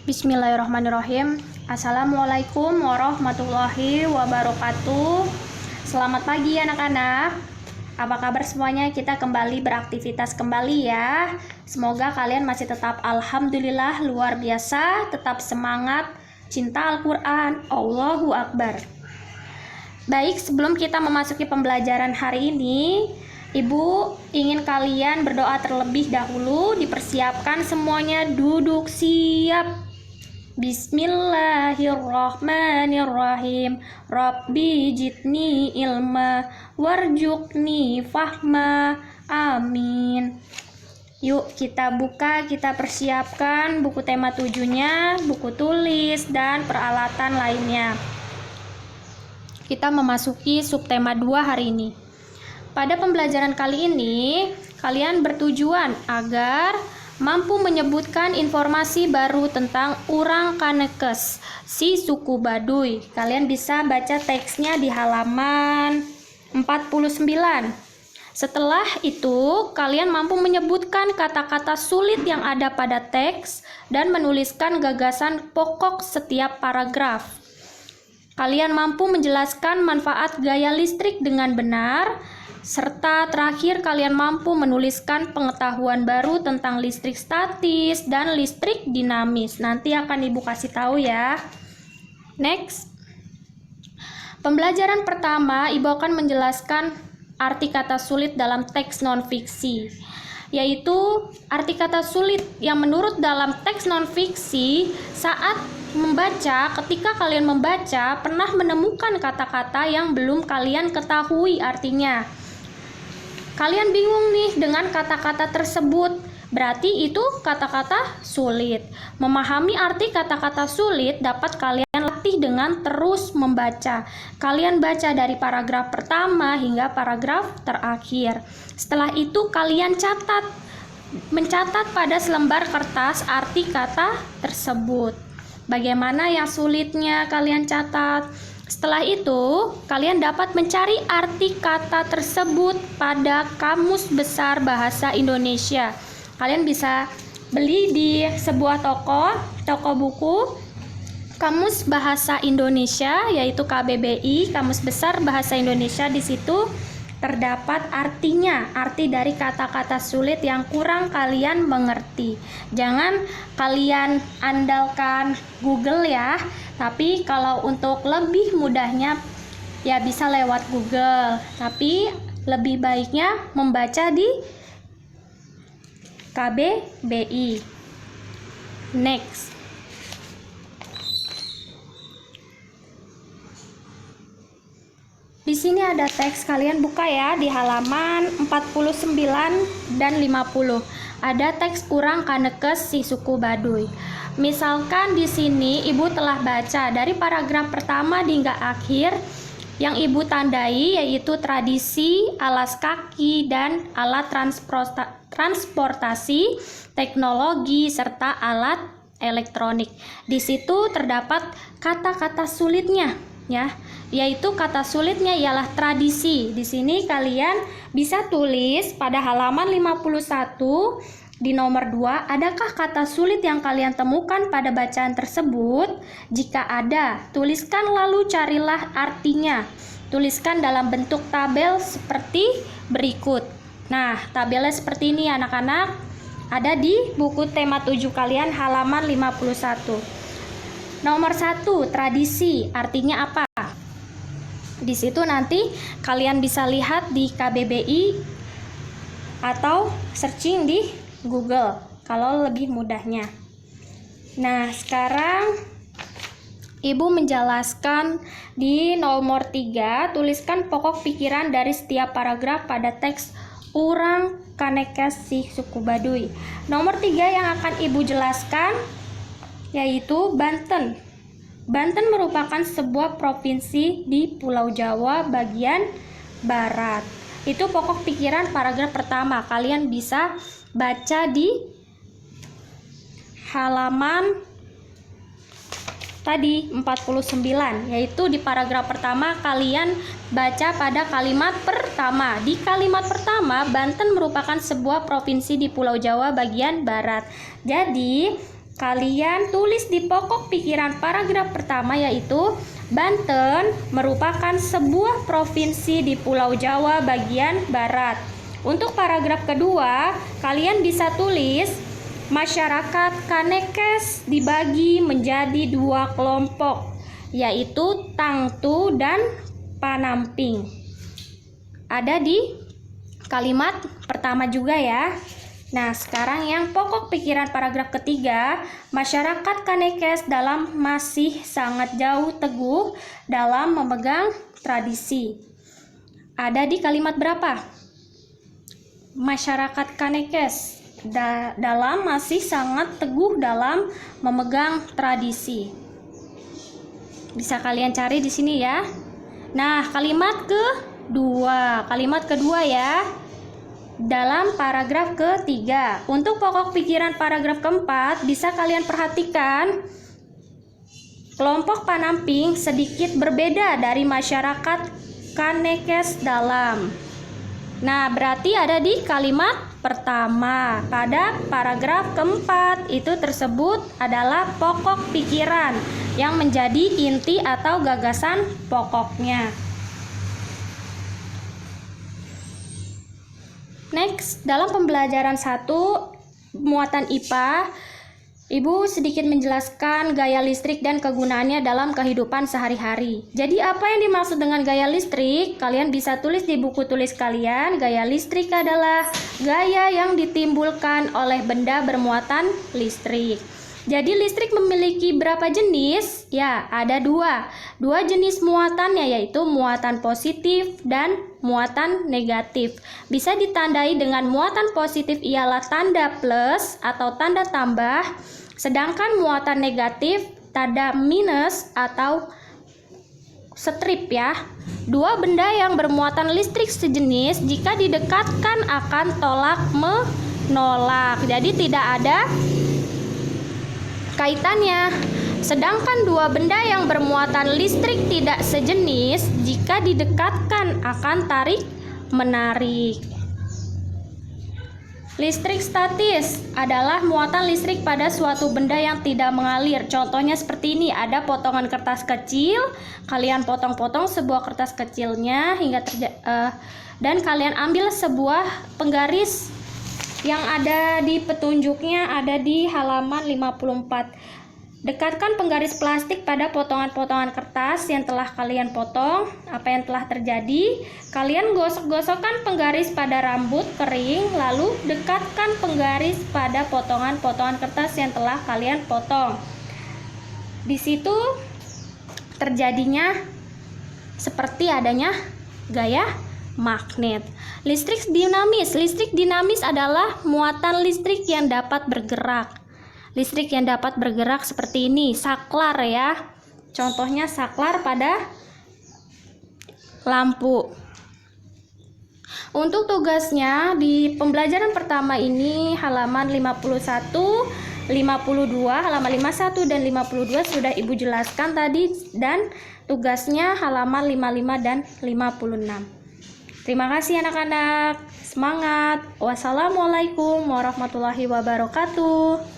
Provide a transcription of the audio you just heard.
Bismillahirrahmanirrahim. Assalamualaikum warahmatullahi wabarakatuh. Selamat pagi anak-anak. Apa kabar semuanya? Kita kembali beraktivitas kembali ya. Semoga kalian masih tetap alhamdulillah luar biasa, tetap semangat, cinta Al-Quran, Allahu Akbar. Baik, sebelum kita memasuki pembelajaran hari ini, Ibu ingin kalian berdoa terlebih dahulu. Dipersiapkan semuanya, duduk siap. Bismillahirrahmanirrahim. Rabbi jidni ilma warjukni fahma. Amin. Yuk kita buka, kita persiapkan buku tema 7-nya, buku tulis, dan peralatan lainnya. Kita memasuki subtema 2 hari ini. Pada pembelajaran kali ini, kalian bertujuan agar mampu menyebutkan informasi baru tentang Urang Kanekes, si suku Baduy. Kalian bisa baca teksnya di halaman 49. Setelah itu, kalian mampu menyebutkan kata-kata sulit yang ada pada teks dan menuliskan gagasan pokok setiap paragraf. Kalian mampu menjelaskan manfaat gaya listrik dengan benar, serta terakhir kalian mampu menuliskan pengetahuan baru tentang listrik statis dan listrik dinamis. Nanti akan Ibu kasih tahu ya. Next. Pembelajaran pertama, Ibu akan menjelaskan arti kata sulit dalam teks non-fiksi, yaitu arti kata sulit yang menurut dalam teks non-fiksi saat membaca, ketika kalian membaca pernah menemukan kata-kata yang belum kalian ketahui artinya. Kalian bingung nih dengan kata-kata tersebut, berarti itu kata-kata sulit. Memahami arti kata-kata sulit dapat kalian latih dengan terus membaca. Kalian baca dari paragraf pertama hingga paragraf terakhir. Setelah itu kalian mencatat pada selembar kertas arti kata tersebut. Bagaimana yang sulitnya kalian catat? Setelah itu, kalian dapat mencari arti kata tersebut pada Kamus Besar Bahasa Indonesia. Kalian bisa beli di sebuah toko buku Kamus Bahasa Indonesia, yaitu KBBI, Kamus Besar Bahasa Indonesia. Di situ terdapat artinya, arti dari kata-kata sulit yang kurang kalian mengerti. Jangan kalian andalkan Google ya, tapi kalau untuk lebih mudahnya ya bisa lewat Google, tapi lebih baiknya membaca di KBBI. Next. Di sini ada teks, kalian buka ya di halaman 49 dan 50. Ada teks Urang Kanekes si suku Baduy. Misalkan di sini Ibu telah baca dari paragraf pertama hingga akhir, yang Ibu tandai yaitu tradisi, alas kaki, dan alat transportasi, teknologi, serta alat elektronik. Di situ terdapat kata-kata sulitnya ya, yaitu kata sulitnya ialah tradisi. Di sini kalian bisa tulis pada halaman 51 di nomor 2, adakah kata sulit yang kalian temukan pada bacaan tersebut? Jika ada, tuliskan lalu carilah artinya. Tuliskan dalam bentuk tabel seperti berikut. Nah, tabelnya seperti ini anak-anak. Ada di buku tema 7 kalian halaman 51. Nomor 1, tradisi, artinya apa? Di situ nanti kalian bisa lihat di KBBI atau searching di Google kalau lebih mudahnya. Nah, sekarang Ibu menjelaskan di nomor 3, tuliskan pokok pikiran dari setiap paragraf pada teks Urang Kanekes si suku Baduy. Nomor 3 yang akan Ibu jelaskan yaitu Banten. Banten merupakan sebuah provinsi di Pulau Jawa bagian barat. Itu pokok pikiran paragraf pertama. Kalian bisa baca di halaman tadi 49, yaitu di paragraf pertama kalian baca pada kalimat pertama. Di kalimat pertama, Banten merupakan sebuah provinsi di Pulau Jawa bagian barat. Jadi kalian tulis di pokok pikiran paragraf pertama, yaitu Banten merupakan sebuah provinsi di Pulau Jawa bagian barat. Untuk paragraf kedua, kalian bisa tulis masyarakat Kanekes dibagi menjadi dua kelompok, yaitu Tangtu dan Panamping. Ada di kalimat pertama juga ya. Nah, sekarang yang pokok pikiran paragraf ketiga, masyarakat Kanekes dalam masih sangat jauh teguh dalam memegang tradisi. Ada di kalimat berapa? Masyarakat Kanekes dalam masih sangat teguh dalam memegang tradisi. Bisa kalian cari di sini ya. Nah, kalimat kedua ya. Dalam paragraf ketiga, untuk pokok pikiran paragraf keempat, bisa kalian perhatikan kelompok Panamping sedikit berbeda dari masyarakat Kanekes dalam. Nah, berarti ada di kalimat pertama. Pada paragraf keempat, itu tersebut adalah pokok pikiran yang menjadi inti atau gagasan pokoknya. Next, dalam pembelajaran 1 muatan IPA, Ibu sedikit menjelaskan gaya listrik dan kegunaannya dalam kehidupan sehari-hari. Jadi apa yang dimaksud dengan gaya listrik? Kalian bisa tulis di buku tulis kalian. Gaya listrik adalah gaya yang ditimbulkan oleh benda bermuatan listrik. Jadi listrik memiliki berapa jenis? Ya, ada dua jenis muatannya, yaitu muatan positif dan muatan negatif. Bisa ditandai dengan muatan positif ialah tanda plus atau tanda tambah, sedangkan muatan negatif tanda minus atau strip ya. Dua benda yang bermuatan listrik sejenis jika didekatkan akan tolak menolak. Jadi tidak ada kaitannya. Sedangkan dua benda yang bermuatan listrik tidak sejenis jika didekatkan akan tarik menarik. Listrik statis adalah muatan listrik pada suatu benda yang tidak mengalir. Contohnya seperti ini, ada potongan kertas kecil, kalian potong-potong sebuah kertas kecilnya dan kalian ambil sebuah penggaris yang ada di petunjuknya, ada di halaman 54. Dekatkan penggaris plastik pada potongan-potongan kertas yang telah kalian potong. Apa yang telah terjadi? Kalian gosok-gosokkan penggaris pada rambut kering, lalu dekatkan penggaris pada potongan-potongan kertas yang telah kalian potong. Di situ terjadinya seperti adanya gaya magnet. Listrik dinamis adalah muatan listrik yang dapat bergerak. Listrik yang dapat bergerak seperti ini, saklar ya. Contohnya saklar pada lampu. Untuk tugasnya di pembelajaran pertama ini halaman 51, 52, halaman 51 dan 52 sudah Ibu jelaskan tadi, dan tugasnya halaman 55 dan 56. Terima kasih anak-anak. Semangat. Wassalamualaikum warahmatullahi wabarakatuh.